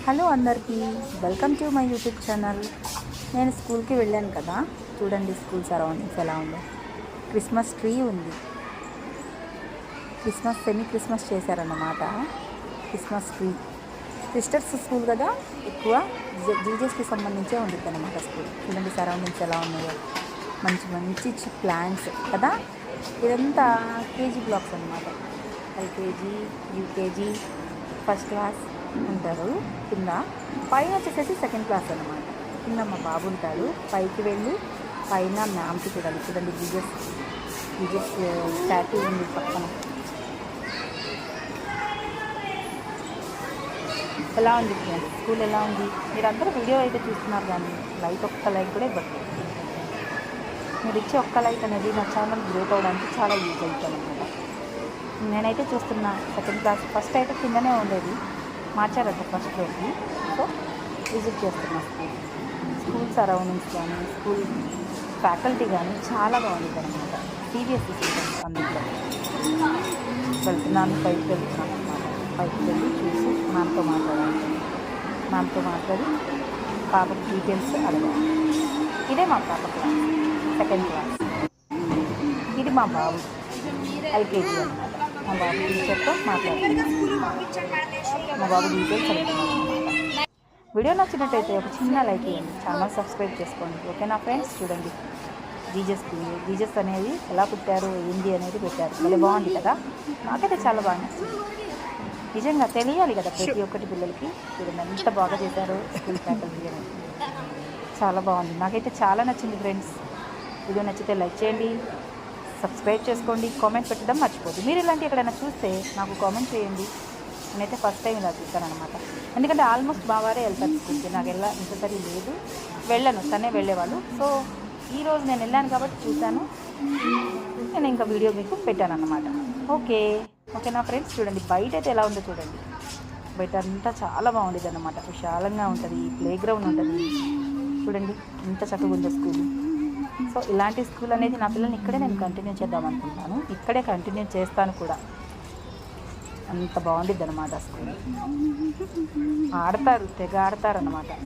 Hello అందరికీ, welcome to my YouTube channel. నేను స్కూల్కి వెళ్ళాను కదా, చూడండి స్కూల్ సరౌండింగ్స్ ఎలా ఉందో. క్రిస్మస్ ట్రీ ఉంది, సెమీ క్రిస్మస్ చేశారన్నమాట. క్రిస్మస్ ట్రీ సిస్టర్స్ స్కూల్ కదా, ఎక్కువ జీజస్కి సంబంధించే ఉంటుంది అన్నమాట స్కూల్. చూడండి సరౌండింగ్స్ ఎలా ఉన్నాయో, మంచి మంచి ప్లాంట్స్ కదా. ఇదంతా కేజీ బ్లాక్స్ అన్నమాట. ఎల్కేజీ, యూకేజీ, ఫస్ట్ క్లాస్ ఉంటారు కింద. పైన వచ్చేసేసి సెకండ్ క్లాస్ అన్నమాట. కింద మా బాబు ఉంటాడు. పైకి వెళ్ళి పైన మ్యామ్కి చూడండి జీజస్ స్టాట్యూ ఉంది పక్కన. ఎలా ఉంది స్కూల్, ఎలా ఉంది? మీరందరూ వీడియో అయితే చూస్తున్నారు, కానీ ఒక్క లైక్ కూడా ఇవ్వట్లేదు. మీరు ఇచ్చే ఒక్క లైక్ అనేది నా ఛానల్ గ్రోత్ అవ్వడానికి చాలా యూజ్ అవుతుంది అన్నమాట. నేనైతే చూస్తున్నా సెకండ్ క్లాస్. ఫస్ట్ అయితే కిందనే ఉండేది, మార్చారంట ఫస్ట్ ఫ్లోర్కి. సో విజిట్ చేస్తున్నా స్కూల్ సరౌండింగ్స్ కానీ, స్కూల్ ఫ్యాకల్టీ కానీ చాలా బాగుంది అనమాట. సిబిఎస్ఈ సిస్టమ్స్ అందులో. వెళ్తున్నాను, పైకి వెళ్తున్నాను అనమాట. పైకి వెళ్ళి చూసి మ్యామ్తో మాట్లాడి పాపకి డీటెయిల్స్ అడగాలి. ఇదే మా పాప క్లాస్, సెకండ్ క్లాస్. ఇది మా బాబు ఎల్కేజీ అనమాట. మా బాబు టీచర్తో మాట్లాడుతున్నాను. మా బాబు డీటెయిల్స్ అడుగుతున్నాను అనమాట. వీడియో నచ్చినట్టయితే ఒక చిన్న లైక్ ఇవ్వండి, ఛానల్ సబ్స్క్రైబ్ చేసుకోండి. ఓకేనా ఫ్రెండ్స్? చూడండి జీజస్ అనేది ఎలా పుట్టారు, ఏంటి అనేది పెట్టారు. చాలా బాగుంది కదా. నాకైతే చాలా బాగా నచ్చింది. నిజంగా తెలియాలి కదా ప్రతి ఒక్కటి పిల్లలకి. చూడండి ఎంత బాగా చేశారు స్కూల్ ఫ్యాకల్టీ అనేది. చాలా బాగుంది, నాకైతే చాలా నచ్చింది ఫ్రెండ్స్. వీడియో నచ్చితే లైక్ చేయండి, సబ్స్క్రైబ్ చేసుకోండి, కామెంట్ పెట్టడం మర్చిపోద్దు. మీరు ఇలాంటి ఎక్కడైనా చూస్తే నాకు కామెంట్ చేయండి. నేనైతే ఫస్ట్ టైం ఇలా చూస్తాను అనమాట. ఎందుకంటే ఆల్మోస్ట్ మా వారే వెళ్తారు స్కూల్కి, నాకు నెససరీ లేదు, వెళ్ళను, తనే వెళ్ళేవాళ్ళు. సో ఈరోజు నేను వెళ్ళాను కాబట్టి చూశాను, నేను ఇంకా వీడియో మీకు పెట్టాను అన్నమాట. ఓకేనా ఫ్రెండ్స్? చూడండి బయట అయితే ఎలా ఉందో చూడండి. బయట అంతా చాలా బాగుండేది అన్నమాట. విశాలంగా ఉంటుంది, ప్లే గ్రౌండ్ ఉంటుంది. చూడండి ఎంత చక్కగా ఉందో స్కూల్. సో ఇలాంటి స్కూల్ అనేది నా పిల్లల్ని ఇక్కడే నేను కంటిన్యూ చేద్దాం అనుకుంటాను. ఇక్కడే కంటిన్యూ చేస్తాను కూడా. అంత బాగుండిద్ది అనమాట స్కూల్. తెగ ఆడతారు అన్నమాట.